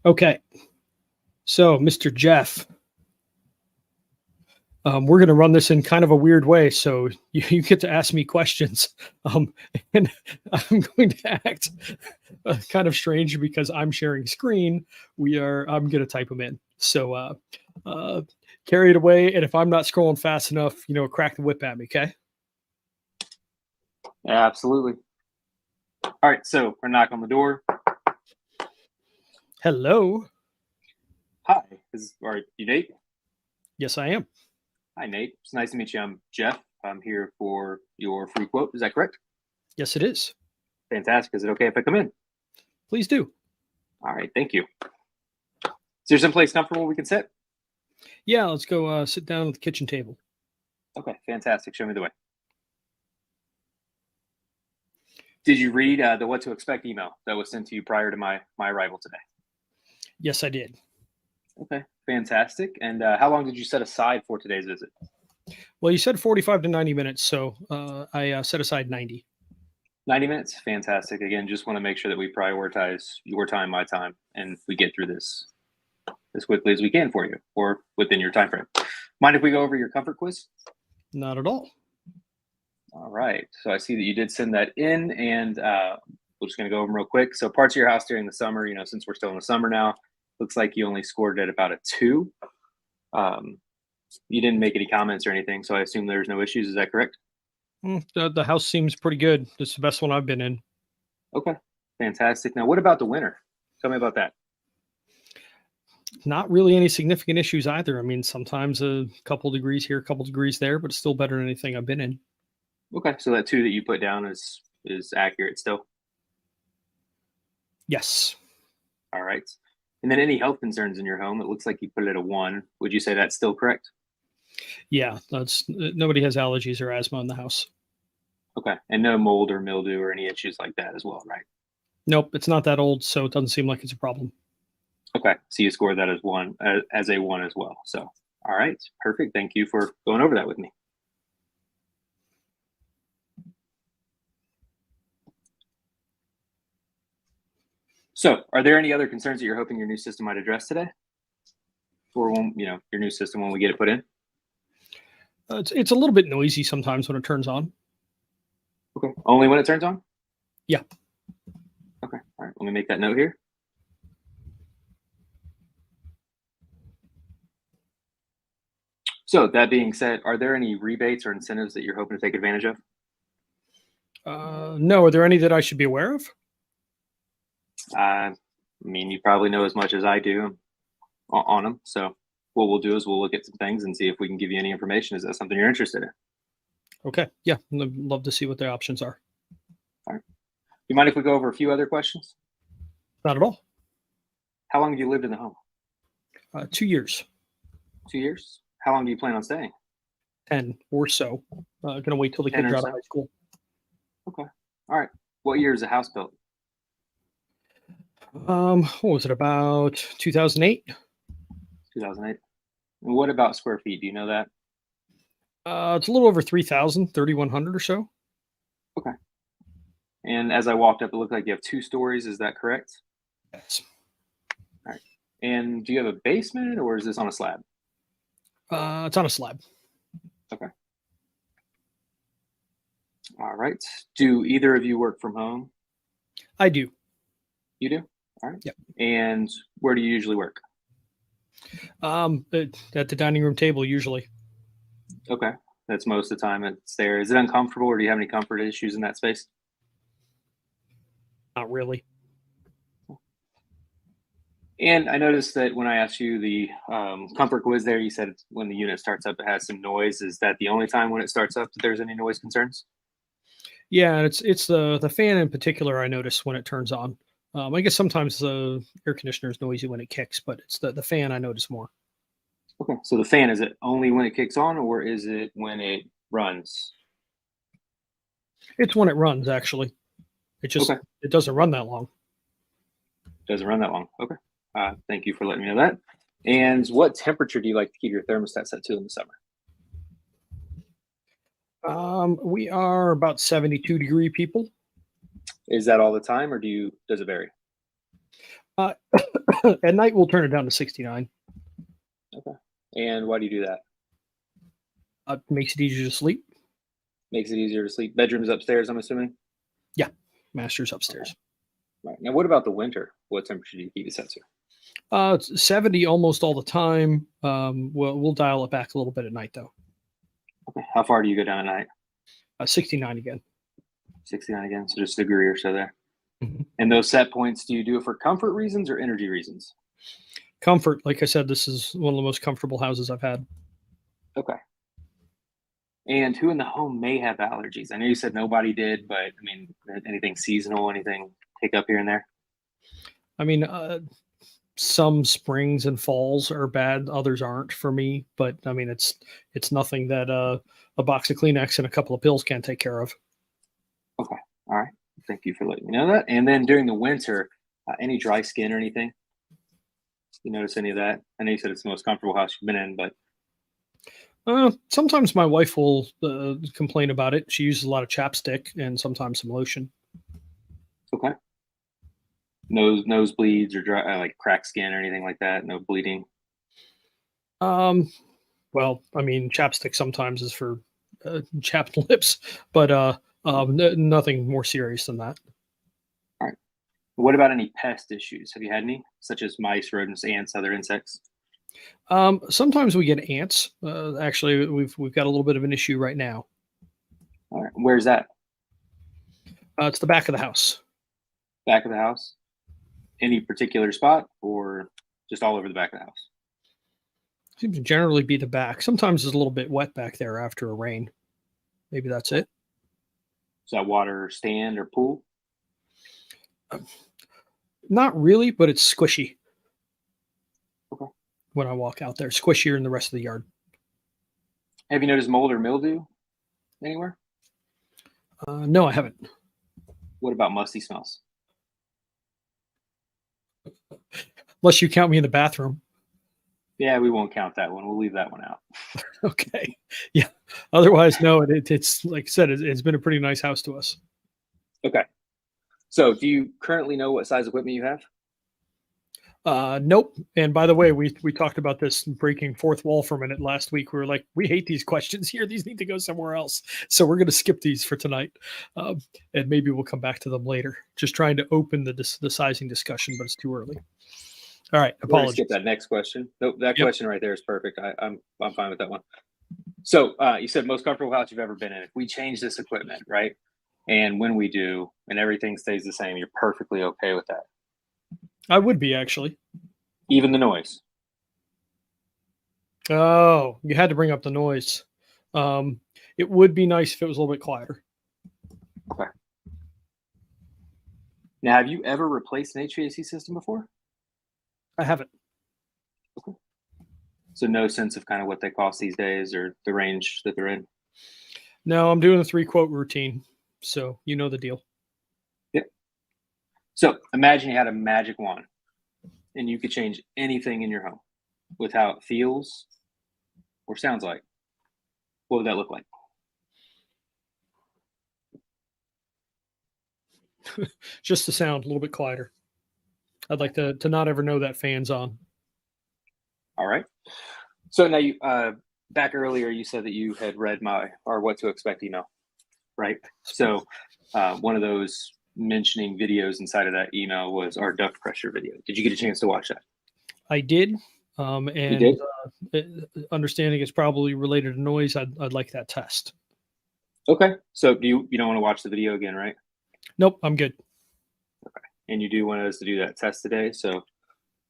Okay, so Mr. Jeff, we're going to run this in kind of a weird way. So you get to ask me questions, um, and I'm going to act kind of strange because I'm sharing screen. I'm going to type them in. So uh, carry it away, and if I'm not scrolling fast enough, crack the whip at me. Okay. Yeah, absolutely. All right, so we're knock on the door. Hello. Hi, are you Nate? Yes, I am. Hi, Nate. It's nice to meet you. I'm Jeff. I'm here for your free quote. Is that correct? Yes, it is. Fantastic. Is it okay if I come in? Please do. All right, thank you. Is there someplace comfortable we can sit? Yeah, let's go sit down at the kitchen table. Okay, fantastic. Show me the way. Did you read the what to expect email that was sent to you prior to my arrival today? Yes, I did. Okay, fantastic. And how long did you set aside for today's visit? Well, you said 45 to 90 minutes, so I set aside 90. 90 minutes? Fantastic. Again, just want to make sure that we prioritize your time, my time, and we get through this as quickly as we can for you or within your time frame. Mind if we go over your comfort quiz? Not at all. All right. So I see that you did send that in, and we're just going to go over them real quick. So parts of your house during the summer, since we're still in the summer now, looks like you only scored at about a 2. You didn't make any comments or anything, so I assume there's no issues. Is that correct? The house seems pretty good. This is the best one I've been in. Okay. Fantastic. Now, what about the winter? Tell me about that. Not really any significant issues either. I mean, sometimes a couple degrees here, a couple degrees there, but it's still better than anything I've been in. Okay. So that 2 that you put down is accurate still? Yes. All right. And then any health concerns in your home? It looks like you put it at a 1. Would you say that's still correct? Yeah, that's nobody has allergies or asthma in the house. Okay. And no mold or mildew or any issues like that as well, right? Nope, it's not that old, so it doesn't seem like it's a problem. Okay. So you scored that as a 1 as well. So, all right. Perfect. Thank you for going over that with me. So, are there any other concerns that you're hoping your new system might address today? Or when, your new system when we get it put in? It's a little bit noisy sometimes when it turns on. Okay. Only when it turns on? Yeah. Okay. All right. Let me make that note here. So that being said, are there any rebates or incentives that you're hoping to take advantage of? No, are there any that I should be aware of? I mean, you probably know as much as I do on them. So what we'll do is we'll look at some things and see if we can give you any information. Is that something you're interested in? Okay. Yeah, I'd love to see what the options are. All right. You mind if we go over a few other questions? Not at all. How long have you lived in the home? 2 years. 2 years? How long do you plan on staying? 10 or so. Gonna wait till the 10 kids or are out so? of high school. Okay. All right. What year is the house built? What was it, about 2008? 2008. And what about square feet? Do you know that? It's a little over 3,000, 3,100 or so. Okay. And as I walked up, it looked like you have 2 stories. Is that correct? Yes. All right. And do you have a basement or is this on a slab? It's on a slab. Okay. All right. Do either of you work from home? I do. You do? All right. Yep. And where do you usually work? At the dining room table usually. Okay. That's most of the time it's there. Is it uncomfortable or do you have any comfort issues in that space? Not really. And I noticed that when I asked you the comfort quiz there, you said when the unit starts up, it has some noise. Is that the only time when it starts up that there's any noise concerns? Yeah, and it's the fan in particular I notice when it turns on. I guess sometimes the air conditioner is noisy when it kicks, but it's the fan I notice more. Okay. So the fan, is it only when it kicks on or is it when it runs? It's when it runs, actually. Okay. It doesn't run that long. Doesn't run that long. Okay. Thank you for letting me know that. And what temperature do you like to keep your thermostat set to in the summer? We are about 72-degree people. Is that all the time or does it vary? Uh, At night, we'll turn it down to 69. Okay. And why do you do that? Makes it easier to sleep. Makes it easier to sleep. Bedrooms upstairs, I'm assuming. Yeah, master's upstairs. Right. Now, what about the winter? What temperature do you keep it set to? It's 70 almost all the time. We'll dial it back a little bit at night though. Okay. How far do you go down at night? 69 again. 69 again. So just a degree or so there. Mhm. And those set points, do you do it for comfort reasons or energy reasons? Comfort, like I said, this is one of the most comfortable houses I've had. Okay. And who in the home may have allergies? I know you said nobody did, but I mean, anything seasonal, anything take up here and there? I mean, some springs and falls are bad, others aren't for me. But I mean, it's nothing that a box of Kleenex and a couple of pills can't take care of. Okay. All right. Thank you for letting me know that. And then during the winter, any dry skin or anything? You notice any of that? I know you said it's the most comfortable house you've been in, but Sometimes my wife will complain about it. She uses a lot of chapstick and sometimes some lotion. okay. Nosebleeds or dry, like cracked skin or anything like that? No bleeding? Um, well, I mean, chapstick sometimes is for chapped lips, but nothing more serious than that. All right. What about any pest issues? Have you had any, such as mice, rodents, ants, other insects? Sometimes we get ants. Actually, we've got a little bit of an issue right now. All right. Where's that? It's the back of the house. Back of the house? Any particular spot or just all over the back of the house? Seems to generally be the back. Sometimes it's a little bit wet back there after a rain. Maybe that's it. Is that water stand or pool? Not really, but it's squishy Okay. when I walk out there. Squishier than the rest of the yard. Have you noticed mold or mildew anywhere? No, I haven't. What about musty smells? Unless you count me in the bathroom. Yeah, we won't count that one. We'll leave that one out. Okay. Yeah. Otherwise, no. It's like I said. It's been a pretty nice house to us. Okay. So, do you currently know what size equipment you have? Nope. And by the way, we talked about this breaking fourth wall for a minute last week. We were like, we hate these questions here. These need to go somewhere else. So we're going to skip these for tonight, and maybe we'll come back to them later. Just trying to open the sizing discussion, but it's too early. All right. We're gonna Apologies. skip that next question. Nope, that Yep. question right there is perfect. I'm fine with that one. So, you said most comfortable house you've ever been in. If we change this equipment, right, and when we do, and everything stays the same, you're perfectly okay with that. I would be actually. Even the noise. Oh, you had to bring up the noise. It would be nice if it was a little bit quieter. Okay. Now, have you ever replaced an HVAC system before? I haven't. So no sense of kind of what they cost these days or the range that they're in. No, I'm doing a 3-quote routine. So you know the deal. Yep. So imagine you had a magic wand and you could change anything in your home with how it feels or sounds like. What would that look like? Just the sound a little bit quieter. I'd like to not ever know that fan's on. All right. So now you back earlier you said that you had read my or what to expect email, right? So one of those mentioning videos inside of that email was our duct pressure video. Did you get a chance to watch that? I did. You And did? understanding it's probably related to noise, I'd like that test. Okay. So do you don't want to watch the video again, right? Nope, I'm good. And you do want us to do that test today. So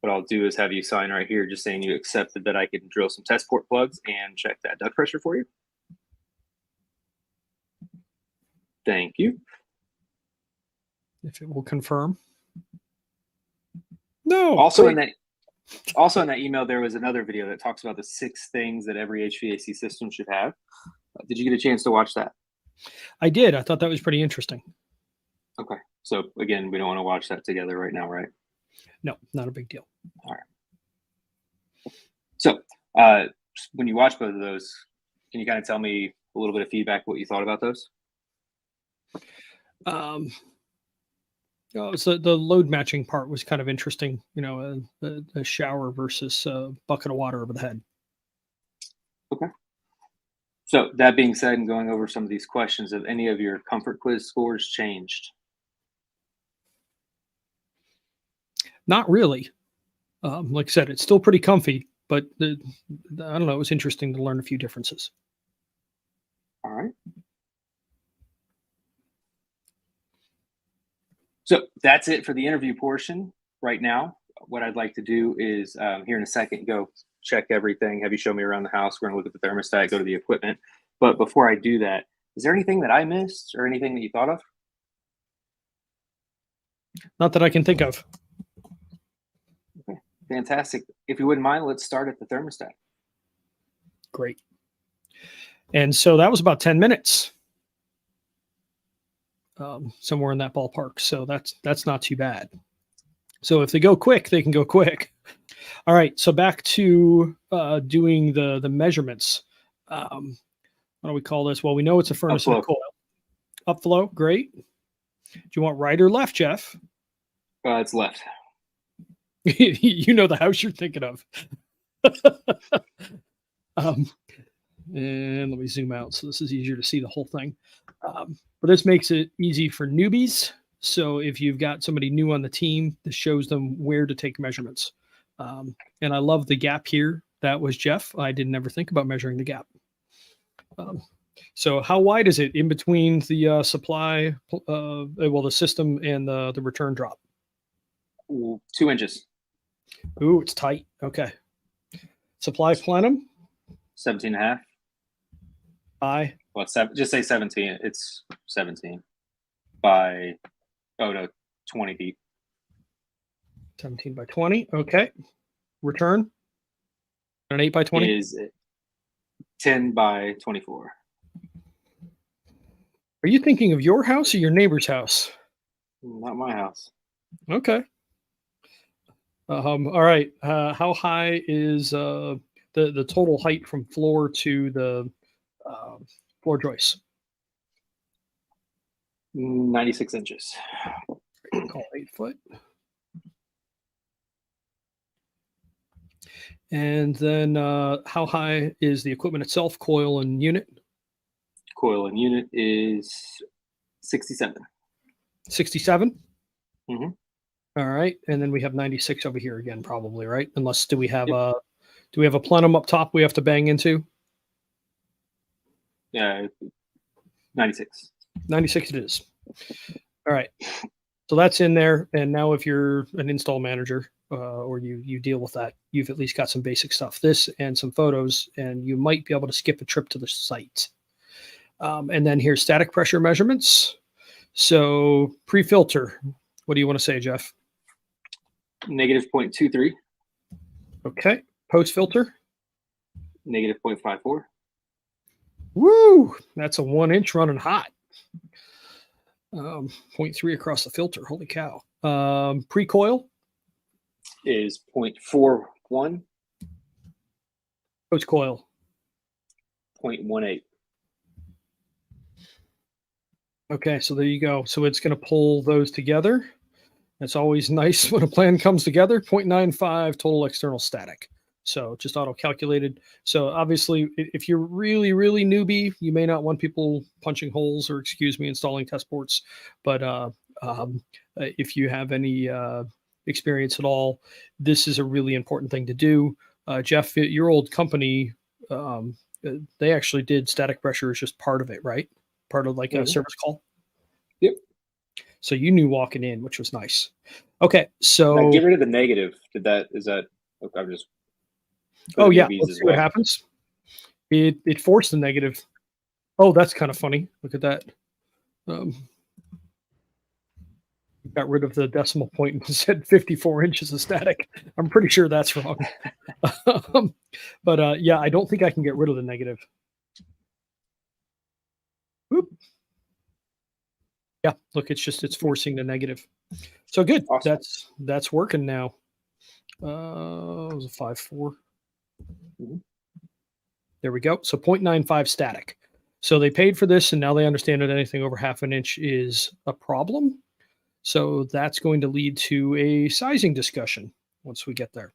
what I'll do is have you sign right here just saying you accepted that I can drill some test port plugs and check that duct pressure for you. Thank you. If it will confirm. No. Also wait. in that email, there was another video that talks about the 6 things that every HVAC system should have. Did you get a chance to watch that? I did. I thought that was pretty interesting. Okay. So again, we don't want to watch that together right now, right? No, not a big deal. All right. So when you watch both of those, can you kind of tell me a little bit of feedback what you thought about those? So the load matching part was kind of interesting. You know, a shower versus a bucket of water over the head. Okay. So that being said, and going over some of these questions, have any of your comfort quiz scores changed? Not really. Like I said, it's still pretty comfy, but I don't know. It was interesting to learn a few differences. All right. So that's it for the interview portion right now. What I'd like to do is here in a second, go check everything, have you show me around the house. We're going to look at the thermostat, go to the equipment. But before I do that, is there anything that I missed or anything that you thought of? Not that I can think of. Okay, fantastic. If you wouldn't mind, let's start at the thermostat. Great. And so that was about 10 minutes. Somewhere in that ballpark. So that's not too bad. So if they go quick, they can go quick. All right. So back to doing the measurements. What do we call this? Well, we know it's a furnace and a coil. Upflow, great. Do you want right or left, Jeff? It's left. You know the house you're thinking of. And let me zoom out so this is easier to see the whole thing. But this makes it easy for newbies. So if you've got somebody new on the team, this shows them where to take measurements. And I love the gap here. That was Jeff. I didn't ever think about measuring the gap. So how wide is it in between the supply, the system and the return drop? 2 inches. Ooh, it's tight. Okay. Supply plenum? 17 and a half. By? Just say 17. It's 17 by, 20 feet. 17 by 20. Okay. Return? An 8 by 20? Is 10 by 24. Are you thinking of your house or your neighbor's house? Not my house. Okay. All right. How high is the total height from floor to the floor joist? 96 inches. Call 8 foot. And then how high is the equipment itself, coil and unit? Coil and unit is 67. 67? Mm-hmm. All right. And then we have 96 over here again, probably, right? Unless do we have Yep. a plenum up top we have to bang into? Yeah, 96. 96 it is. All right. So that's in there. And now if you're an install manager or you deal with that, you've at least got some basic stuff, this and some photos, and you might be able to skip a trip to the site. And then here's static pressure measurements. So pre-filter, what do you want to say, Jeff? Negative 0.23. Okay. Post-filter? Negative 0.54. Woo! That's a 1 inch running hot. 0.3 across the filter. Holy cow. Pre-coil? Is 0.41. Post-coil? 0.18. Okay, so there you go. So it's going to pull those together. It's always nice when a plan comes together. 0.95 total external static. So just auto calculated. So obviously, if you're really, really newbie, you may not want people punching holes or, installing test ports. But if you have any experience at all, this is a really important thing to do. Jeff, your old company, they actually did static pressure as just part of it, right? Part of like a service call. Yep. So you knew walking in, which was nice. Okay, so now get rid of the negative. I'm just. Oh yeah, let's see what happens. It forced the negative. Oh, that's kind of funny. Look at that. Got rid of the decimal point and said 54 inches of static. I'm pretty sure that's wrong. But yeah, I don't think I can get rid of the negative. Whoop. Yeah, look, it's forcing the negative. So good. Awesome. That's working now. It was a 5.4. Mm-hmm. There we go. So 0.95 static. So they paid for this, and now they understand that anything over half an inch is a problem. So that's going to lead to a sizing discussion once we get there.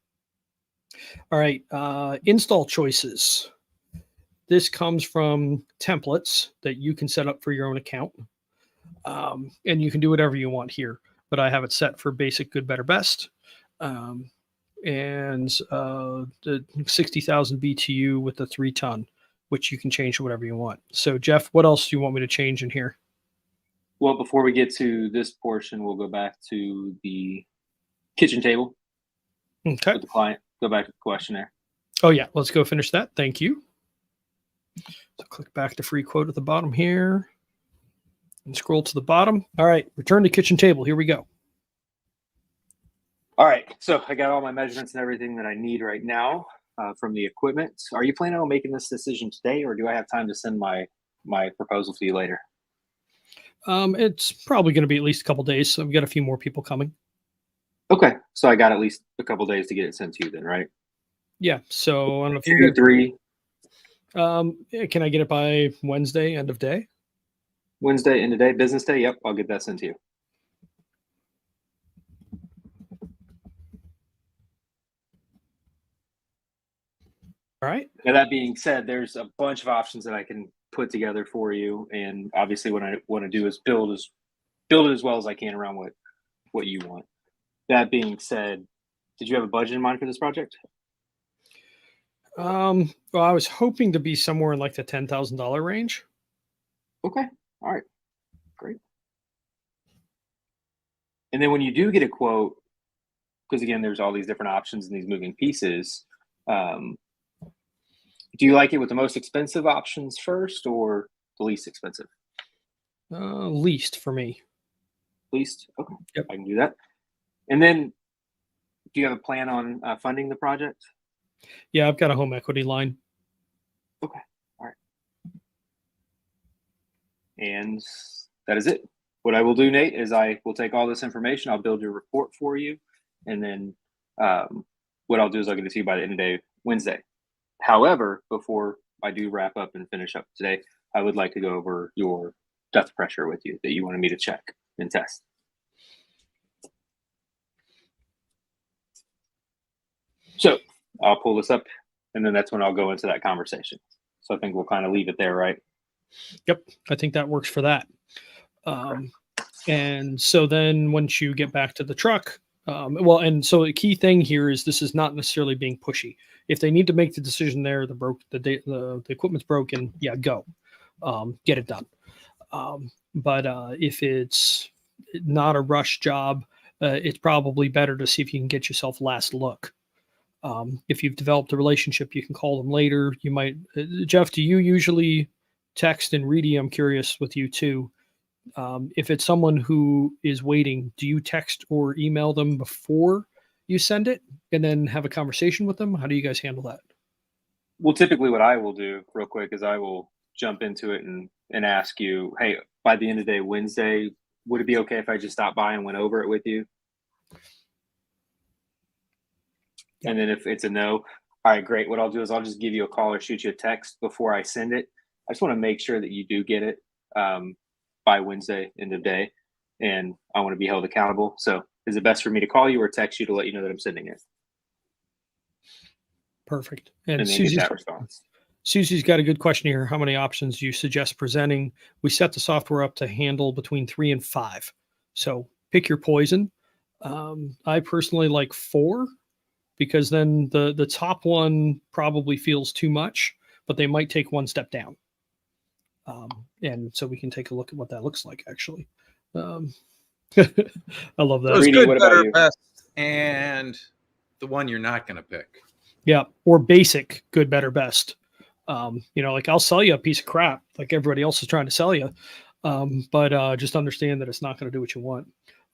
All right, install choices. This comes from templates that you can set up for your own account. And you can do whatever you want here, but I have it set for basic, good, better, best. And the 60,000 BTU with the 3-ton, which you can change to whatever you want. So Jeff, what else do you want me to change in here? Well, before we get to this portion, we'll go back to the kitchen table Okay. with the client. Go back to the questionnaire. Oh yeah, let's go finish that. Thank you. So click back to free quote at the bottom here and scroll to the bottom. All right, return to kitchen table. Here we go. All right, so I got all my measurements and everything that I need right now from the equipment. Are you planning on making this decision today, or do I have time to send my proposal to you later? It's probably going to be at least a couple days. So we've got a few more people coming. Okay, so I got at least a couple days to get it sent to you then, right? Yeah. So I don't know if 2, you're 3. Can I get it by Wednesday, end of day? Wednesday, end of day, business day. Yep, I'll get that sent to you. All right. Now, that being said, there's a bunch of options that I can put together for you, and obviously, what I want to do is build it as well as I can around what you want. That being said, did you have a budget in mind for this project? Well, I was hoping to be somewhere in like the $10,000 range. Okay. All right. Great. And then when you do get a quote, because again, there's all these different options and these moving pieces. Do you like it with the most expensive options first or the least expensive? Least for me. Least? Okay. Yep. I can do that. And then do you have a plan on funding the project? Yeah, I've got a home equity line. Okay. All right. And that is it. What I will do, Nate, is I will take all this information. I'll build your report for you. And then what I'll do is I'll get it to you by the end of the day, Wednesday. However, before I do wrap up and finish up today, I would like to go over your depth pressure with you that you wanted me to check and test. So I'll pull this up, and then that's when I'll go into that conversation. So I think we'll kind of leave it there, right? Yep, I think that works for that. And so then once you get back to the truck, and so the key thing here is this is not necessarily being pushy. If they need to make the decision there, the equipment's broken, yeah, go, get it done. But if it's not a rush job, it's probably better to see if you can get yourself last look. If you've developed a relationship, you can call them later. You might, Jeff, do you usually text and Reedy? I'm curious with you too. If it's someone who is waiting, do you text or email them before you send it and then have a conversation with them? How do you guys handle that? Well, typically what I will do real quick is I will jump into it and ask you, hey, by the end of the day, Wednesday, would it be okay if I just stopped by and went over it with you? Yeah. And then if it's a no, all right, great. What I'll do is I'll just give you a call or shoot you a text before I send it. I just want to make sure that you do get it by Wednesday, end of day, and I want to be held accountable. So is it best for me to call you or text you to let you know that I'm sending it? Perfect. And then get that response. Susie's got a good question here. How many options do you suggest presenting? We set the software up to handle between 3 and 5. So pick your poison. I personally like 4 because then the top one probably feels too much, but they might take one step down. And so we can take a look at what that looks like, actually. I love that. So it's Reedy, good, what about better, you? best, and the one you're not going to pick. Yeah, or basic, good, better, best. Like I'll sell you a piece of crap like everybody else is trying to sell you, but just understand that it's not going to do what you want.